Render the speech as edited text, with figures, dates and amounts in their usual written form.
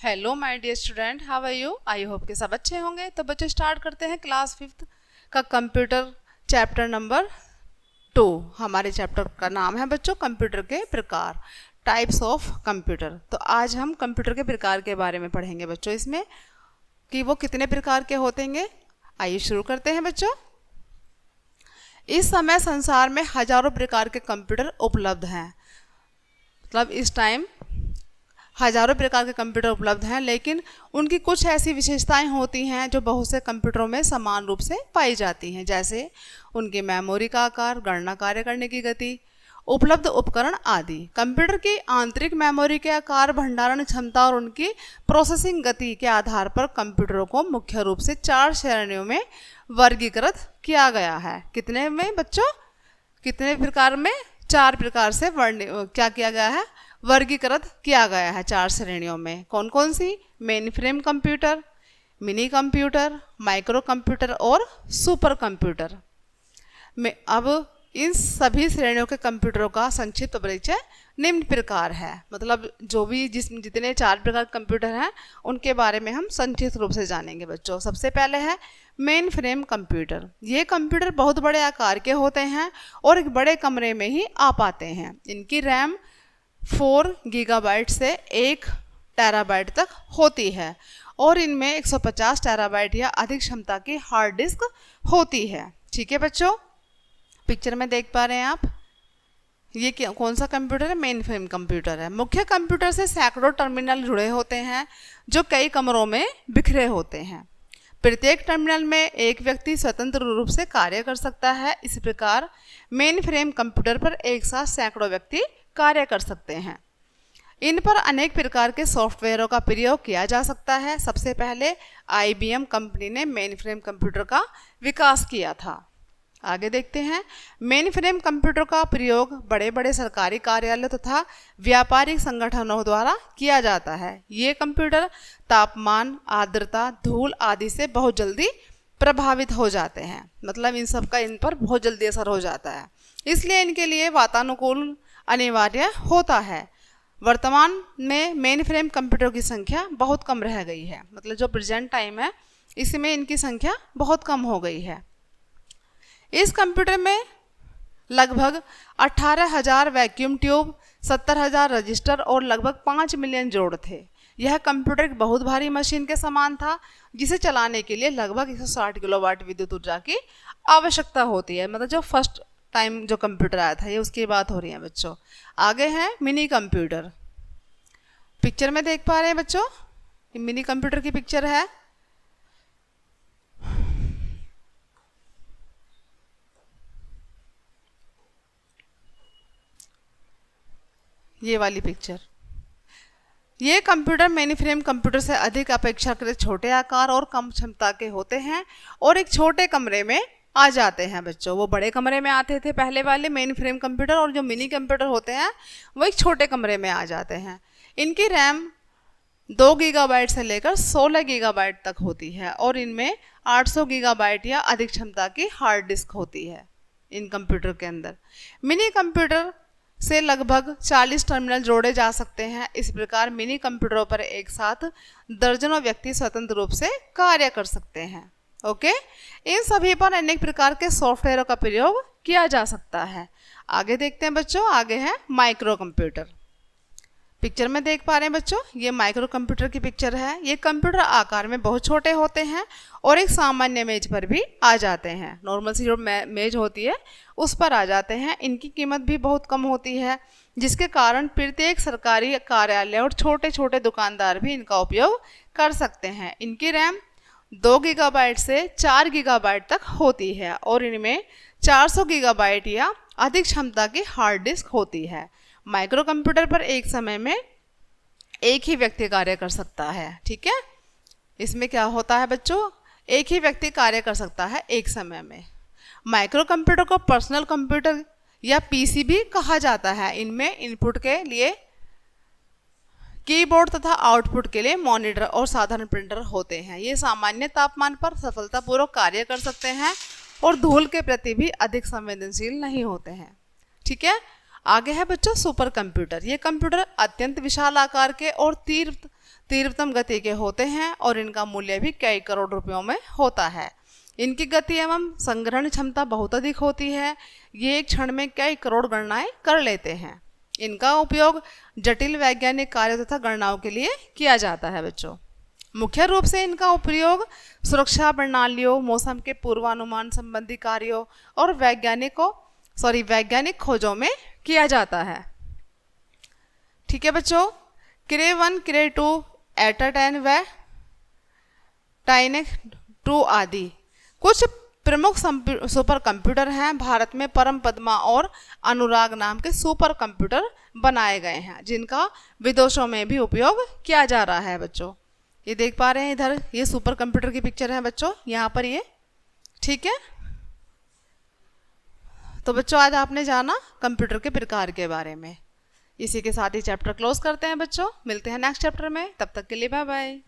Hello my dear student, how are you? I hope के सब अच्छे होंगे। तो बच्चों स्टार्ट करते हैं क्लास 5th का कंप्यूटर चैप्टर नंबर 2। हमारे चैप्टर का नाम है बच्चों कंप्यूटर के प्रकार, टाइप्स ऑफ कंप्यूटर। तो आज हम कंप्यूटर के प्रकार के बारे में पढ़ेंगे बच्चों, इसमें कि वो कितने प्रकार के होतेंगे। आइए शुरू करते हैं बच्चों। इस समय संसार में हजारों प्रकार के कंप्यूटर उपलब्ध हैं। मतलब इस टाइम हजारों प्रकार के कंप्यूटर उपलब्ध हैं, लेकिन उनकी कुछ ऐसी विशेषताएं होती हैं जो बहुत से कंप्यूटरों में समान रूप से पाई जाती हैं, जैसे उनकी मेमोरी का आकार, गणना कार्य करने की गति, उपलब्ध उपकरण आदि। कंप्यूटर की आंतरिक मेमोरी के आकार, भंडारण क्षमता और उनकी प्रोसेसिंग गति के आधार पर कंप्यूटरों को मुख्य रूप से 4 श्रेणियों में वर्गीकृत किया गया है। कितने में बच्चों? कितने प्रकार में? 4 प्रकार से क्या किया गया है? वर्गीकृत किया गया है 4 श्रेणियों में। कौन कौन सी? Mainframe computer, mini computer, micro computer और सुपर कंप्यूटर में। अब इन सभी श्रेणियों के कंप्यूटरों का संक्षिप्त परिचय निम्न प्रकार है। मतलब जो भी जितने 4 प्रकार के कंप्यूटर हैं उनके बारे में हम संक्षिप्त रूप से जानेंगे बच्चों। सबसे पहले है मेन फ्रेम कंप्यूटर। ये कंप्यूटर बहुत बड़े आकार के होते हैं और एक बड़े कमरे में ही आ पाते हैं। इनकी रैम 4 गीगाबाइट से 1 टेराबाइट तक होती है और इनमें 150 टेराबाइट या अधिक क्षमता की हार्ड डिस्क होती है। ठीक है बच्चों, पिक्चर में देख पा रहे हैं आप, ये कौन सा कंप्यूटर है? मेन फ्रेम कंप्यूटर है। मुख्य कंप्यूटर से सैकड़ों टर्मिनल जुड़े होते हैं जो कई कमरों में बिखरे होते हैं। प्रत्येक टर्मिनल में एक व्यक्ति स्वतंत्र रूप से कार्य कर सकता है। इस प्रकार मेन फ्रेम कंप्यूटर पर एक साथ सैकड़ों व्यक्ति कार्य कर सकते हैं। इन पर अनेक प्रकार के सॉफ्टवेयरों का प्रयोग किया जा सकता है। सबसे पहले IBM कंपनी ने मेन फ्रेम कंप्यूटर का विकास किया था। आगे देखते हैं। मेन फ्रेम कंप्यूटर का प्रयोग बड़े बड़े सरकारी कार्यालय तथा व्यापारिक संगठनों द्वारा किया जाता है। ये कंप्यूटर तापमान, आर्द्रता, धूल आदि से बहुत जल्दी प्रभावित हो जाते हैं। मतलब इन सब का इन पर बहुत जल्दी असर हो जाता है, इसलिए इनके लिए वातानुकूलन अनिवार्य होता है। वर्तमान में मेन फ्रेम कंप्यूटर की संख्या बहुत कम रह गई है। मतलब जो प्रेजेंट टाइम है इसमें इनकी संख्या बहुत कम हो गई है। इस कंप्यूटर में लगभग 18,000 वैक्यूम ट्यूब, 70,000 रजिस्टर और लगभग 5 मिलियन जोड़ थे। यह कंप्यूटर एक बहुत भारी मशीन के समान था जिसे चलाने के लिए लगभग 160 किलोवाट विद्युत ऊर्जा की आवश्यकता होती है। मतलब जो फर्स्ट टाइम जो कंप्यूटर आया था ये उसकी बात हो रही है बच्चों। आगे है मिनी कंप्यूटर। पिक्चर में देख पा रहे हैं बच्चों, मिनी कंप्यूटर की पिक्चर है। ये वाली पिक्चर। ये कंप्यूटर मेन फ्रेम कंप्यूटर से अधिक अपेक्षाकृत छोटे आकार और कम क्षमता के होते हैं और एक छोटे कमरे में आ जाते हैं बच्चों। वो बड़े कमरे में आते थे पहले वाले मेन फ्रेम कंप्यूटर, और जो मिनी कंप्यूटर होते हैं वो एक छोटे कमरे में आ जाते हैं। इनकी रैम 2 गीगाबाइट से लेकर 16 गीगाबाइट तक होती है और इनमें 800 गीगाबाइट या अधिक क्षमता की हार्ड डिस्क होती है इन कंप्यूटर के अंदर। मिनी कंप्यूटर से लगभग 40 टर्मिनल जोड़े जा सकते हैं। इस प्रकार मिनी कंप्यूटरों पर एक साथ दर्जनों व्यक्ति स्वतंत्र रूप से कार्य कर सकते हैं। ओके, इन सभी पर अनेक प्रकार के सॉफ्टवेयरों का प्रयोग किया जा सकता है। आगे देखते हैं बच्चों। आगे है माइक्रो कंप्यूटर। पिक्चर में देख पा रहे हैं बच्चों, ये माइक्रो कंप्यूटर की पिक्चर है। ये कंप्यूटर आकार में बहुत छोटे होते हैं और एक सामान्य मेज पर भी आ जाते हैं। नॉर्मल सी जो मेज होती है उस पर आ जाते हैं। इनकी कीमत भी बहुत कम होती है, जिसके कारण प्रत्येक सरकारी कार्यालय और छोटे छोटे दुकानदार भी इनका उपयोग कर सकते हैं। इनकी रैम 2 गीगाबाइट से 4 गीगाबाइट तक होती है और इनमें 400 गीगाबाइट या अधिक क्षमता की हार्ड डिस्क होती है। माइक्रो कंप्यूटर पर एक समय में एक ही व्यक्ति कार्य कर सकता है। ठीक है, इसमें क्या होता है बच्चों? एक ही व्यक्ति कार्य कर सकता है एक समय में। माइक्रो कंप्यूटर को पर्सनल कंप्यूटर या PC भी कहा जाता है। इनमें इनपुट के लिए कीबोर्ड तथा आउटपुट के लिए मॉनिटर और साधारण प्रिंटर होते हैं। ये सामान्य तापमान पर सफलतापूर्वक कार्य कर सकते हैं और धूल के प्रति भी अधिक संवेदनशील नहीं होते हैं। ठीक है, आगे है बच्चों सुपर कंप्यूटर। ये कंप्यूटर अत्यंत विशाल आकार के और तीव्र तीव्रतम गति के होते हैं और इनका मूल्य भी कई करोड़ रुपयों में होता है। इनकी गति एवं संग्रहण क्षमता बहुत अधिक होती है। ये एक क्षण में कई करोड़ गणनाएं कर लेते हैं। इनका उपयोग जटिल वैज्ञानिक कार्यों तथा गणनाओं के लिए किया जाता है बच्चों। मुख्य रूप से इनका उपयोग सुरक्षा प्रणालियों, मौसम के पूर्वानुमान संबंधी कार्यों और वैज्ञानिक खोजों में किया जाता है। ठीक है बच्चों, क्रे 1, क्रे 2, एटा 10 व टाइनेक 2 आदि कुछ प्रमुख सुपर कंप्यूटर हैं। भारत में परम पद्मा और अनुराग नाम के सुपर कंप्यूटर बनाए गए हैं, जिनका विदेशों में भी उपयोग किया जा रहा है बच्चों। ये देख पा रहे हैं इधर, ये सुपर कंप्यूटर की पिक्चर है बच्चों, यहाँ पर ये। ठीक है, तो बच्चों आज आपने जाना कंप्यूटर के प्रकार के बारे में। इसी के साथ ही चैप्टर क्लोज करते हैं बच्चों। मिलते हैं नेक्स्ट चैप्टर में, तब तक के लिए बाय बाय।